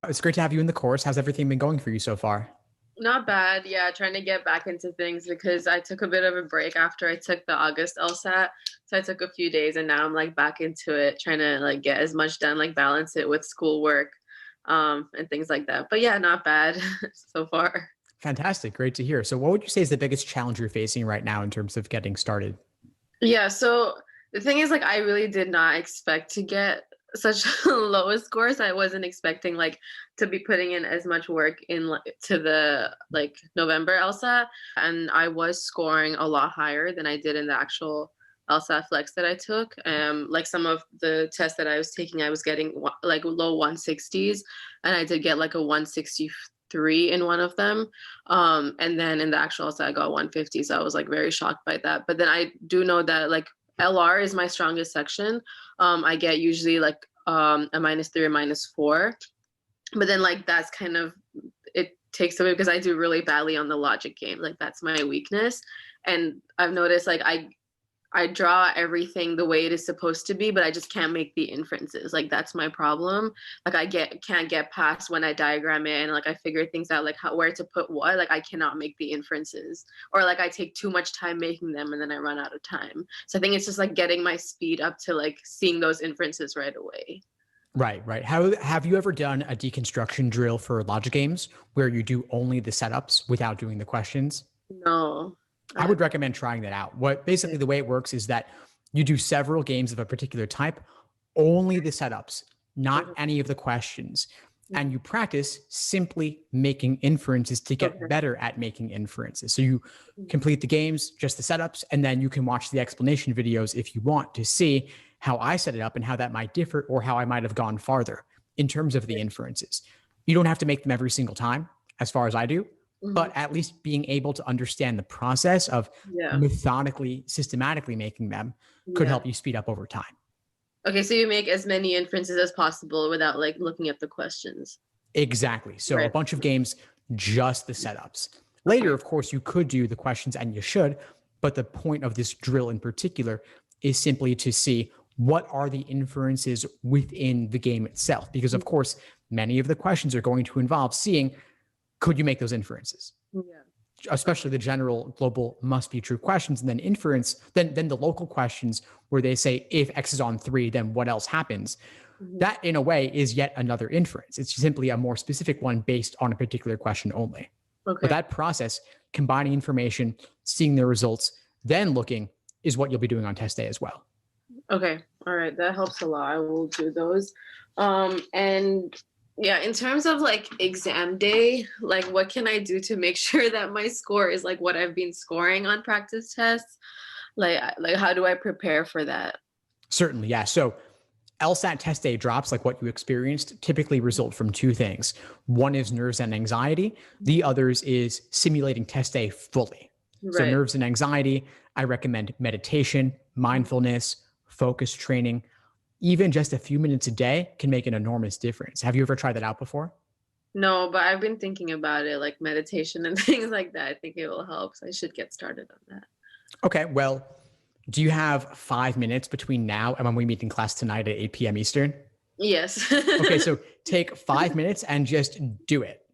It's great to have you in the course. How's everything been going for you so far? Not bad. Yeah, trying to get back into things because I took a bit of a break after I took the August LSAT. So I took a few days and now I'm like back into it, trying to like get as much done, like balance it with schoolwork, and things like that. But yeah, not bad so far. Fantastic. Great to hear. So what would you say is the biggest challenge you're facing right now in terms of getting started? Yeah, so the thing is like I really did not expect to get such low scores. I wasn't expecting like to be putting in as much work in to the like November LSAT, and I was scoring a lot higher than I did in the actual LSAT flex that I took. Like some of the tests that I was taking, I was getting like low 160s, and I did get like a 163 in one of them. And then in the actual LSAT, I got 150. So I was like very shocked by that. But then I do know that like LR is my strongest section. I get usually like a -3 or -4, but then like that's kind of it takes away because I do really badly on the logic game. Like that's my weakness, and I've noticed like I draw everything the way it is supposed to be, but I just can't make the inferences. Like that's my problem. Like can't get past when I diagram it and like I figure things out like how where to put what. Like I cannot make the inferences, or like I take too much time making them and then I run out of time. So I think it's just like getting my speed up to like seeing those inferences right away. Right, right. How have you ever done a deconstruction drill for logic games where you do only the setups without doing the questions? No. I I have, would recommend trying that out. What basically the way it works is that you do several games of a particular type, only the setups, not okay. any of the questions. And you practice simply making inferences to get Okay. better at making inferences. So you complete the games, just the setups, and then you can watch the explanation videos if you want to see how I set it up and how that might differ or how I might have gone farther in terms of the inferences. You don't have to make them every single time, as far as I do, Mhm. but at least being able to understand the process of Yeah. methodically, systematically making them could Yeah. help you speed up over time. Okay, so you make as many inferences as possible without like looking at the questions. Exactly. So a Right. bunch of games, just the setups. Later, Okay. of course, you could do the questions and you should, but the point of this drill in particular is simply to see what are the inferences within the game itself. Because, of course, many of the questions are going to involve seeing could you make those inferences? Yeah. Especially the general global must be true questions, and then inference, then the local questions where they say if X is on 3, then what else happens? Mhm. That in a way is yet another inference. It's simply a more specific one based on a particular question only. But Okay. that process, combining information, seeing the results, then looking is what you'll be doing on test day as well. Okay. All right. That helps a lot. I will do those. And yeah, in terms of like exam day, like what can I do to make sure that my score is like what I've been scoring on practice tests? Like how do I prepare for that? Certainly, yeah. So LSAT test day drops, like what you experienced, typically result from two things. One is nerves and anxiety. The others is simulating test day fully. So Right. nerves and anxiety, I recommend meditation, mindfulness, focus training. Even just a few minutes a day can make an enormous difference. Have you ever tried that out before? No, but I've been thinking about it, like meditation and things like that. I think it will help. So I should get started on that. Okay, well, do you have 5 minutes between now and when we meet in class tonight at 8 p.m. Eastern? Yes. Okay, so take 5 minutes and just do it.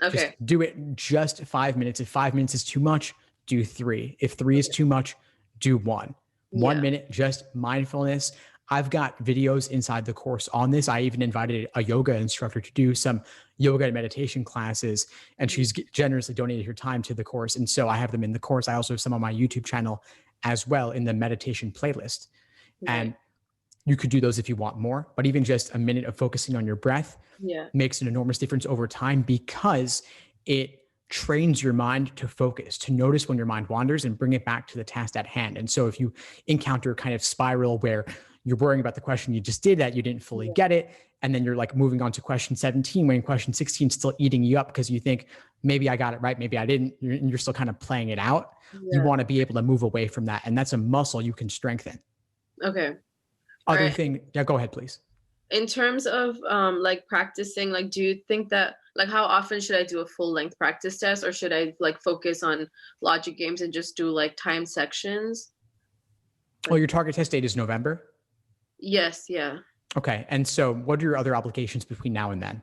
Just Okay. do it just 5 minutes. If 5 minutes is too much, do three. If three is Okay. too much, do one. One Yeah. minute, just mindfulness. I've got videos inside the course on this. I even invited a yoga instructor to do some yoga and meditation classes, and Mhm. she's generously donated her time to the course. And so I have them in the course. I also have some on my YouTube channel as well in the meditation playlist. Right. And you could do those if you want more, but even just a minute of focusing on your breath Yeah. makes an enormous difference over time because it trains your mind to focus, to notice when your mind wanders and bring it back to the task at hand. And so if you encounter a kind of spiral where you're worrying about the question you just did that you didn't fully Yeah. get it, and then you're like moving on to question 17 when question 16 is still eating you up because you think maybe I got it right, maybe I didn't, and you're still kind of playing it out. You Yeah. want to be able to move away from that. And that's a muscle you can strengthen. Okay. All Other right. thing, yeah, go ahead, please. In terms of like practicing, like do you think that like how often should I do a full length practice test, or should I like focus on logic games and just do like time sections? Well, Like your target test date is November. yes, yeah. Okay. And so what are your other obligations between now and then?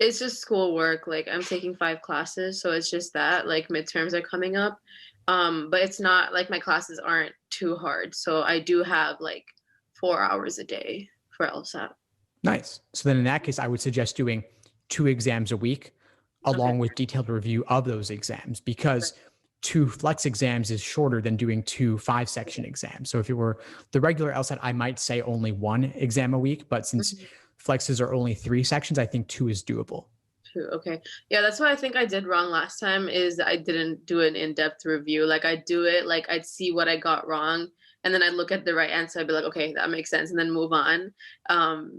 It's just schoolwork. Like I'm taking 5 classes, so it's just that like midterms are coming up. But it's not like my classes aren't too hard. So I do have like 4 hours a day for LSAT. Nice. So then in that case, I would suggest doing 2 exams a week Okay. along with detailed review of those exams, because 2 flex exams is shorter than doing 2 5-section exams. So if it were the regular LSAT, I might say only 1 exam a week, but since Mhm. flexes are only 3 sections, I think 2 is doable. Okay. Yeah, that's what I think I did wrong last time is I didn't do an in-depth review. Like I'd do it, like I'd see what I got wrong, and then I'd look at the right answer. I'd be like, okay, that makes sense, and then move on.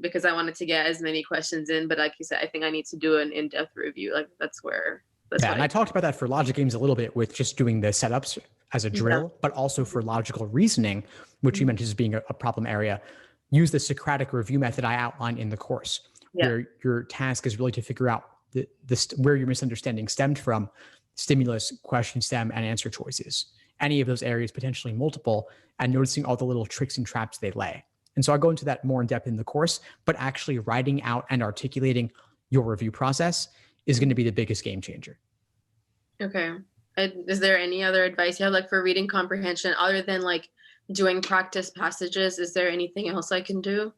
Because I wanted to get as many questions in, but like you said, I think I need to do an in-depth review. Like that's Yeah, what and I talked about that for logic games a little bit with just doing the setups as a yeah. drill, but also for logical reasoning, which you mentioned as being a problem area. Use the Socratic review method I outlined in the course, Yeah. where your task is really to figure out where your misunderstanding stemmed from: stimulus, question stem, and answer choices. Any of those areas, potentially multiple, and noticing all the little tricks and traps they lay. And so I go into that more in depth in the course, but actually writing out and articulating your review process is going to be the biggest game changer. Okay. Is there any other advice you have, like for reading comprehension, other than like doing practice passages? Is there anything else I can do?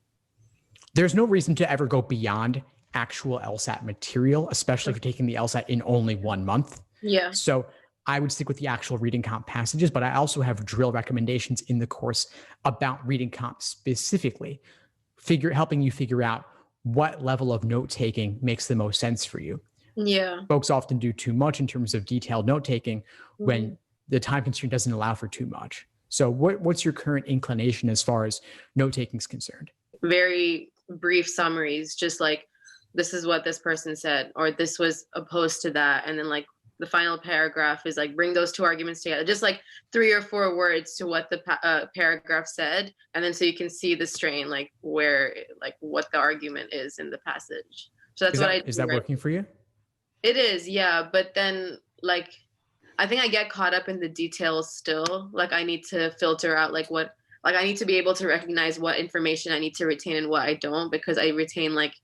There's no reason to ever go beyond actual LSAT material, especially if you're taking the LSAT in only 1 month. Yeah. So I would stick with the actual reading comp passages, but I also have drill recommendations in the course about reading comp specifically, helping you figure out what level of note taking makes the most sense for you. Yeah. Folks often do too much in terms of detailed note taking when the time constraint doesn't allow for too much. So what's your current inclination as far as note taking is concerned? Very brief summaries, just like this is what this person said, or this was opposed to that, and then like the final paragraph is like bring those 2 arguments together, just like 3 or 4 words to what the paragraph said, and then so you can see the strain, like where like what the argument is in the passage. So that's Is that working for you? It is, yeah, but then like I think I get caught up in the details still. Like I need to filter out like I need to be able to recognize what information I need to retain and what I don't, because I retain like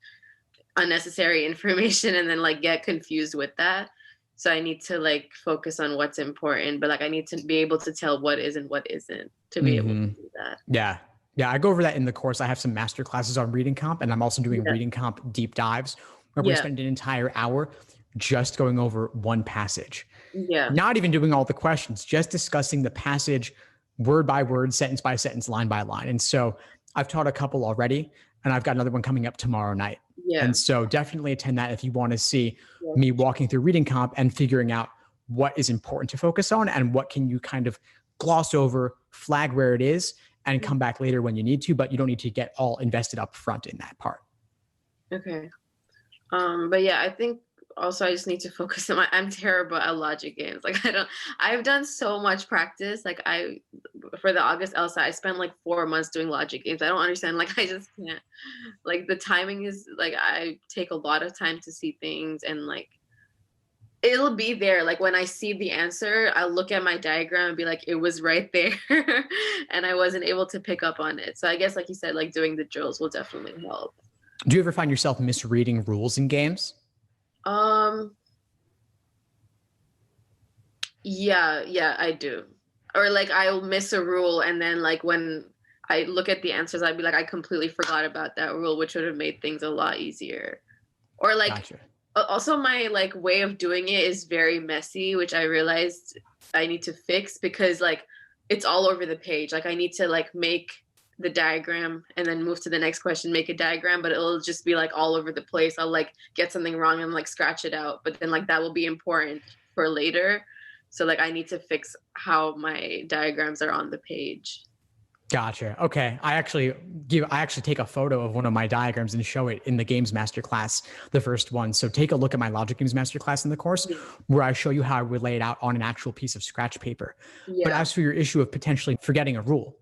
unnecessary information and then like get confused with that. So I need to like focus on what's important, but like I need to be able to tell what is and what isn't to be able to do that. Yeah. Yeah. I go over that in the course. I have some master classes on reading comp, and I'm also doing reading comp deep dives where we spend an entire hour just going over one passage. Yeah. Not even doing all the questions, just discussing the passage word by word, sentence by sentence, line by line. And so I've taught a couple already, and I've got another one coming up tomorrow night. Yeah. And so definitely attend that if you want to see me walking through reading comp and figuring out what is important to focus on and what can you kind of gloss over, flag where it is, and come back later when you need to, but you don't need to get all invested up front in that part. Okay. But yeah, I think also I just need to focus on I'm terrible at logic games. Like I've done so much practice. Like for the August LSAT, I spent like 4 months doing logic games. I don't understand. Like I just can't, like the timing is like, I take a lot of time to see things, and like, it'll be there. Like when I see the answer, I'll look at my diagram and be like, it was right there. And I wasn't able to pick up on it. So I guess, like you said, like doing the drills will definitely help. Do you ever find yourself misreading rules in games? Yeah, I do. Or like I'll miss a rule, and then like when I look at the answers, I'd be like, I completely forgot about that rule, which would have made things a lot easier. Or like Gotcha. Also my like way of doing it is very messy, which I realized I need to fix, because like it's all over the page. Like I need to like make the diagram and then move to the next question, make a diagram, but it'll just be like all over the place. I'll like get something wrong and like scratch it out, but then like that will be important for later. So like I need to fix how my diagrams are on the page. Gotcha. Okay. I actually take a photo of one of my diagrams and show it in the games masterclass, the first one. So take a look at my logic games masterclass in the course, where I show you how I would lay it out on an actual piece of scratch paper. Yeah. But as for your issue of potentially forgetting a rule,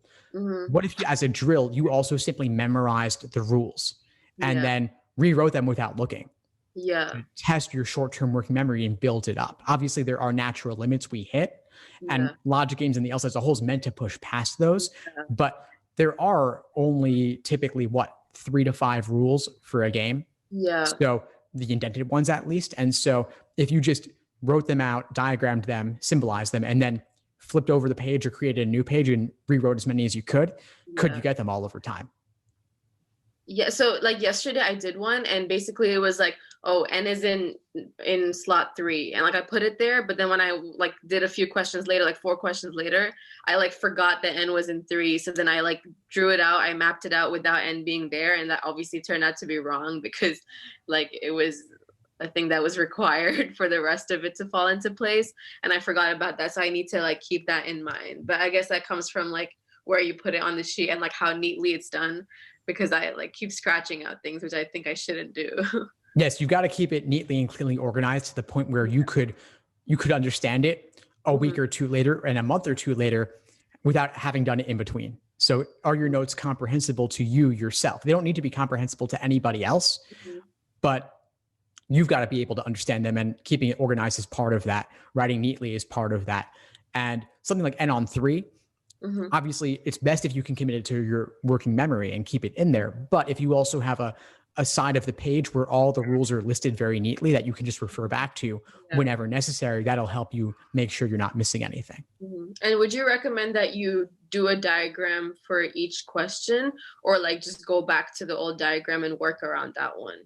what if you, as a drill, you also simply memorized the rules and then rewrote them without looking? Yeah. Test your short-term working memory and build it up. Obviously, there are natural limits we hit, and logic games and the LSAT as a whole is meant to push past those. But there are only typically 3 to 5 rules for a game. Yeah. So the indented ones at least. And so if you just wrote them out, diagrammed them, symbolized them, and then flipped over the page or created a new page and rewrote as many as you could you get them all over time? Yeah, so like yesterday I did one, and basically it was like, oh, N is in slot 3, and like I put it there, but then when I like did a few questions later, like 4 questions later, I like forgot that N was in 3. So then I like drew it out, I mapped it out without N being there, and that obviously turned out to be wrong because like it was a thing that was required for the rest of it to fall into place, and I forgot about that. So I need to like keep that in mind. But I guess that comes from like where you put it on the sheet and like how neatly it's done, because I like keep scratching out things, which I think I shouldn't do. Yes, you've got to keep it neatly and cleanly organized to the point where you could understand it a week or two later and a month or two later without having done it in between. So are your notes comprehensible to you yourself? They don't need to be comprehensible to anybody else, but you've got to be able to understand them, and keeping it organized is part of that. Writing neatly is part of that. And something like N on 3, obviously it's best if you can commit it to your working memory and keep it in there. But if you also have a side of the page where all the rules are listed very neatly that you can just refer back to whenever necessary, that'll help you make sure you're not missing anything. And would you recommend that you do a diagram for each question, or like just go back to the old diagram and work around that one?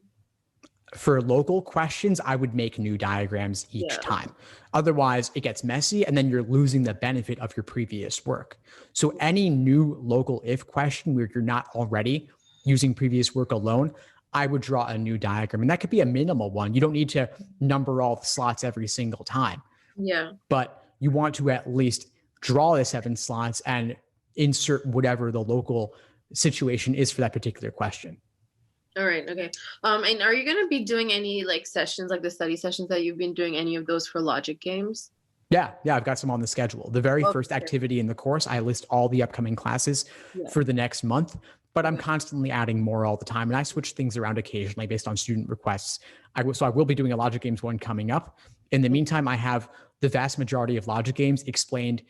For local questions, I would make new diagrams each time. Otherwise, it gets messy and then you're losing the benefit of your previous work. So any new local if question where you're not already using previous work alone, I would draw a new diagram. And that could be a minimal one. You don't need to number all the slots every single time. Yeah. But you want to at least draw the 7 slots and insert whatever the local situation is for that particular question. All right. Okay. And are you going to be doing any like sessions, like the study sessions that you've been doing, any of those for logic games? Yeah, I've got some on the schedule. The very first activity in the course, I list all the upcoming classes for the next month, but I'm constantly adding more all the time, and I switch things around occasionally based on student requests. So I will be doing a logic games one coming up. In the meantime, I have the vast majority of logic games explained,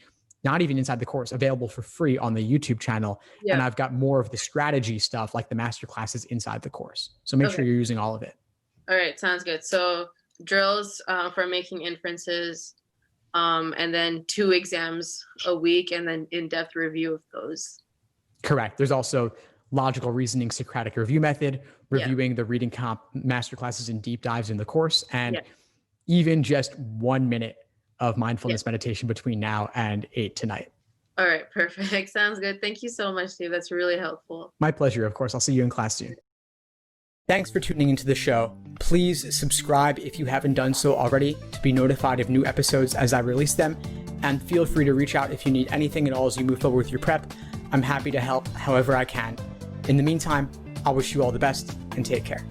not even inside the course, available for free on the YouTube channel. And I've got more of the strategy stuff like the master classes inside the course. So make sure you're using all of it. All right. Sounds good. So drills for making inferences, and then 2 exams a week, and then in-depth review of those. Correct. There's also logical reasoning, Socratic review method, reviewing the reading comp master classes and deep dives in the course, and even just 1 minute of mindfulness meditation between now and 8 tonight. All right, perfect. Sounds good. Thank you so much, Steve. That's really helpful. My pleasure, of course. I'll see you in class soon. Thanks for tuning into the show. Please subscribe if you haven't done so already to be notified of new episodes as I release them. And feel free to reach out if you need anything at all as you move forward with your prep. I'm happy to help however I can. In the meantime, I'll wish you all the best and take care.